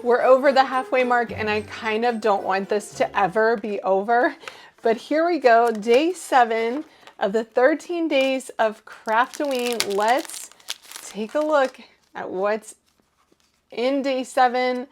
We're over the halfway mark and I kind of don't want this to ever be over, but here we go, day 7 of the 13 days of Craftoween. Let's take a look at what's in day 7.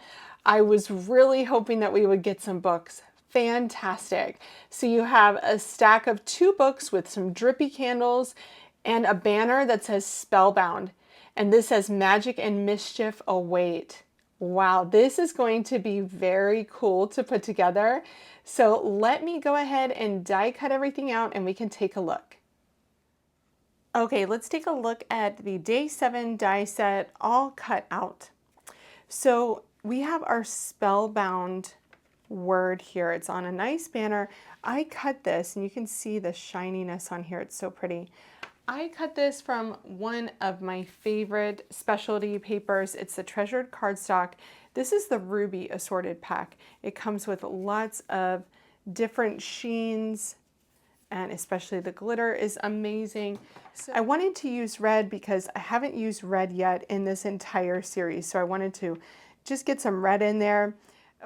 I was really hoping that we would get some books. Fantastic. So you have a stack of 2 books with some drippy candles and a banner that says Spellbound. And this says Magic and Mischief Await. Wow, this is going to be very cool to put together. So let me go ahead and die cut everything out and we can take a look. Okay, let's take a look at the day 7 die set all cut out. So we have our Spellbound word here. It's on a nice banner. I cut this and you can see the shininess on here. It's so pretty. I cut this from one of my favorite specialty papers. It's the Treasured Cardstock. This is the Ruby Assorted Pack. It comes with lots of different sheens and especially the glitter is amazing. So I wanted to use red because I haven't used red yet in this entire series. So I wanted to just get some red in there.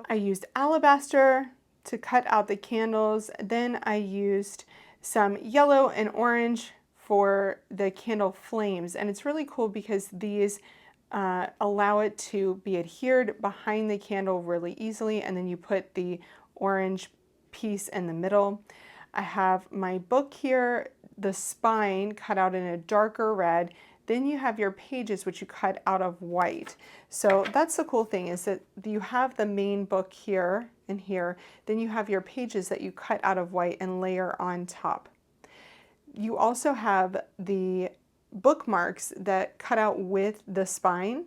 I used alabaster to cut out the candles. Then I used some yellow and orange for the candle flames, and it's really cool because these allow it to be adhered behind the candle really easily, and then you put the orange piece in the middle. I have my book here, the spine cut out in a darker red. Then you have your pages, which you cut out of white. So that's the cool thing, is that you have the main book here and here, then you have your pages that you cut out of white and layer on top. You also have the bookmarks that cut out with the spine.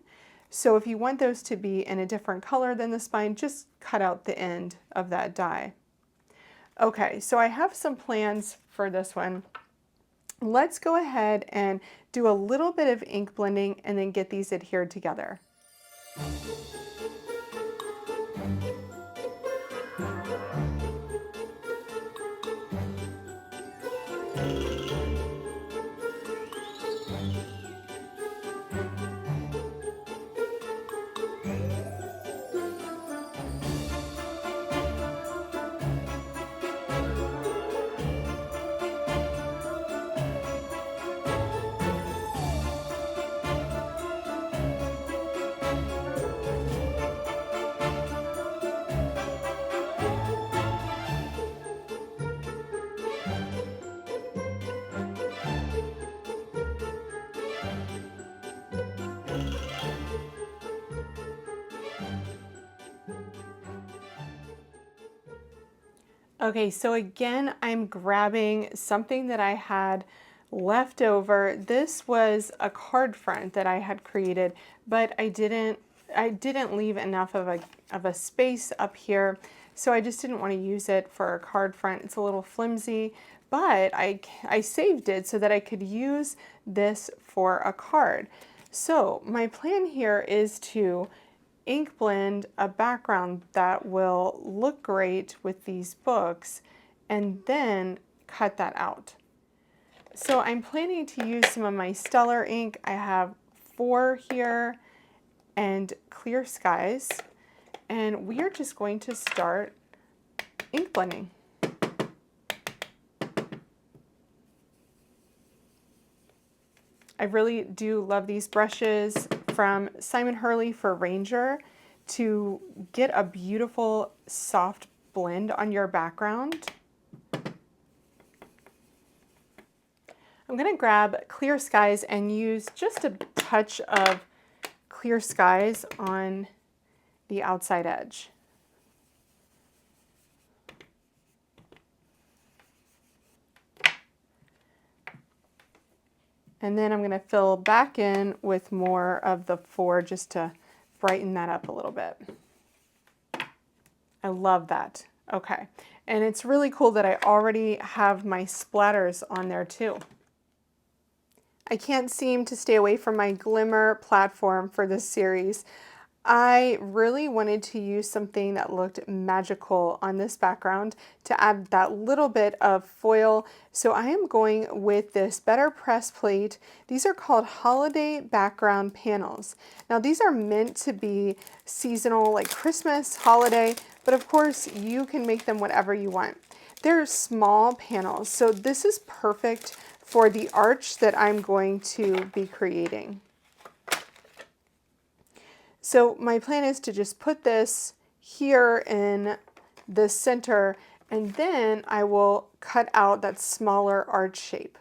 So if you want those to be in a different color than the spine, just cut out the end of that die. Okay, so I have some plans for this one. Let's go ahead and do a little bit of ink blending and then get these adhered together. Okay, so again, I'm grabbing something that I had left over. This was a card front that I had created, but I didn't leave enough of a space up here, so I just didn't want to use it for a card front. It's a little flimsy, but I saved it so that I could use this for a card. So my plan here is to ink blend a background that will look great with these books and then cut that out. So I'm planning to use some of my Stellar ink. I have Fore here and Clear Skies, and we are just going to start ink blending. I really do love these brushes from Simon Hurley for Ranger to get a beautiful soft blend on your background. I'm going to grab Clear Skies and use just a touch of Clear Skies on the outside edge. And then I'm going to fill back in with more of the Fore just to brighten that up a little bit. I love that. Okay, and it's really cool that I already have my splatters on there too. I can't seem to stay away from my Glimmer platform for this series. I really wanted to use something that looked magical on this background to add that little bit of foil. So I am going with this Better Press plate. These are called Holiday Background Panels. Now these are meant to be seasonal, like Christmas, holiday, but of course you can make them whatever you want. They're small panels, so this is perfect for the arch that I'm going to be creating. So my plan is to just put this here in the center, and then I will cut out that smaller arch shape.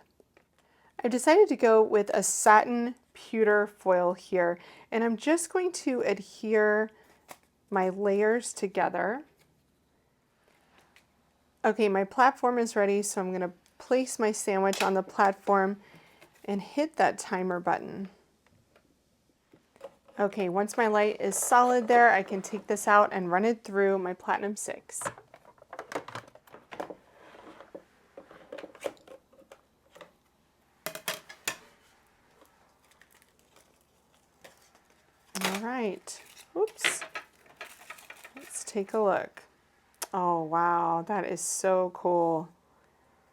I decided to go with a satin pewter foil here, and I'm just going to adhere my layers together. Okay, my platform is ready, so I'm going to place my sandwich on the platform and hit that timer button. Okay, once my light is solid there, I can take this out and run it through my Platinum 6. All right, oops, let's take a look. Oh wow, that is so cool.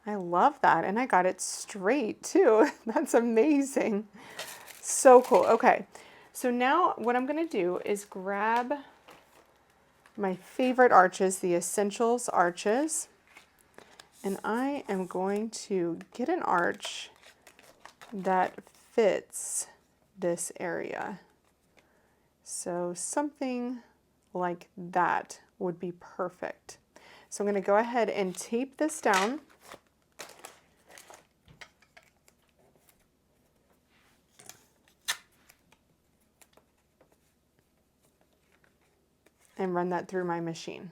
I love that, and I got it straight too. That's amazing. So cool. Okay, so now what I'm gonna do is grab my favorite arches, the Essentials arches, and I am going to get an arch that fits this area. So something like that would be perfect. So I'm going to go ahead and tape this down. And run that through my machine.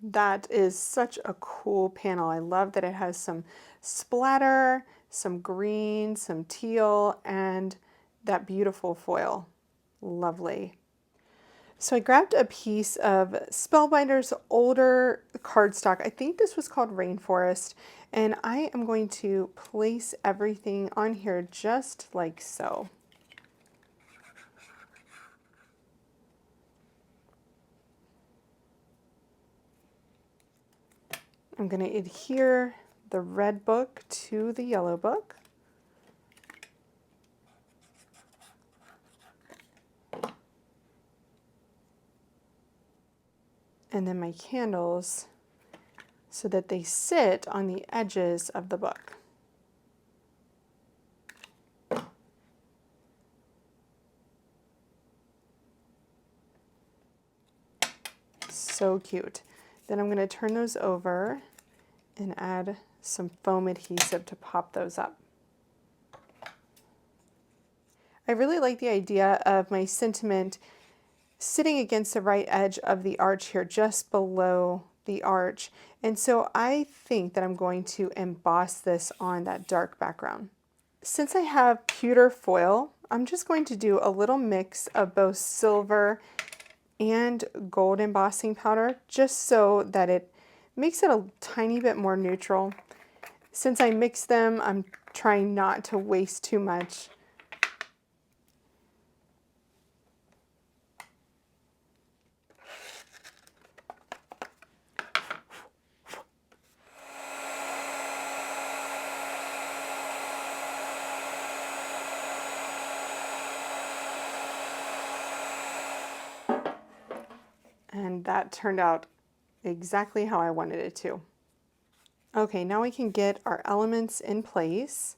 That is such a cool panel. I love that it has some splatter, some green, some teal, and that beautiful foil. Lovely. So I grabbed a piece of Spellbinders older cardstock. I think this was called Rainforest, and I am going to place everything on here just like so. I'm going to adhere the red book to the yellow book. And then my candles so that they sit on the edges of the book. So cute. Then I'm going to turn those over and add some foam adhesive to pop those up. I really like the idea of my sentiment sitting against the right edge of the arch here, just below the arch. And so I think that I'm going to emboss this on that dark background. Since I have pewter foil, I'm just going to do a little mix of both silver and gold embossing powder, just so that it makes it a tiny bit more neutral. Since I mix them, I'm trying not to waste too much. And that turned out exactly how I wanted it to. Okay, now we can get our elements in place.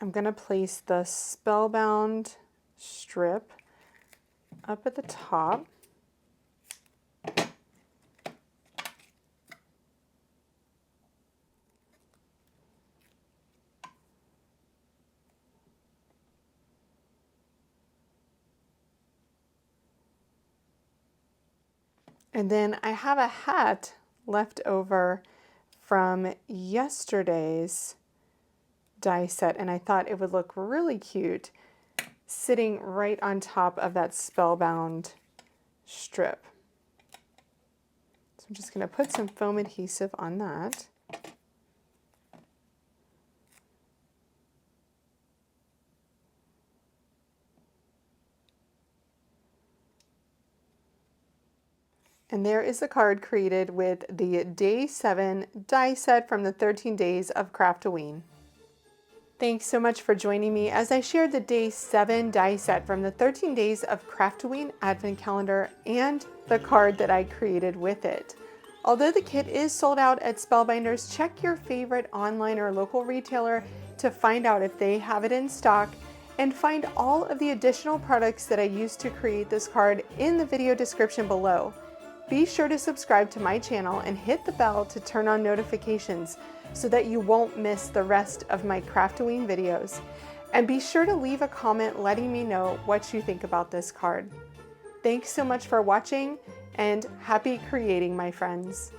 I'm going to place the Spellbound strip up at the top. And then I have a hat left over from yesterday's die set, and I thought it would look really cute sitting right on top of that Spellbound strip. So I'm just going to put some foam adhesive on that. And there is the card created with the Day 7 die set from the 13 Days of Craftoween. Thanks so much for joining me as I shared the Day 7 die set from the 13 Days of Craftoween Advent Calendar and the card that I created with it. Although the kit is sold out at Spellbinders, check your favorite online or local retailer to find out if they have it in stock, and find all of the additional products that I used to create this card in the video description below. Be sure to subscribe to my channel and hit the bell to turn on notifications so that you won't miss the rest of my Craftoween videos. And be sure to leave a comment letting me know what you think about this card. Thanks so much for watching, and happy creating, my friends.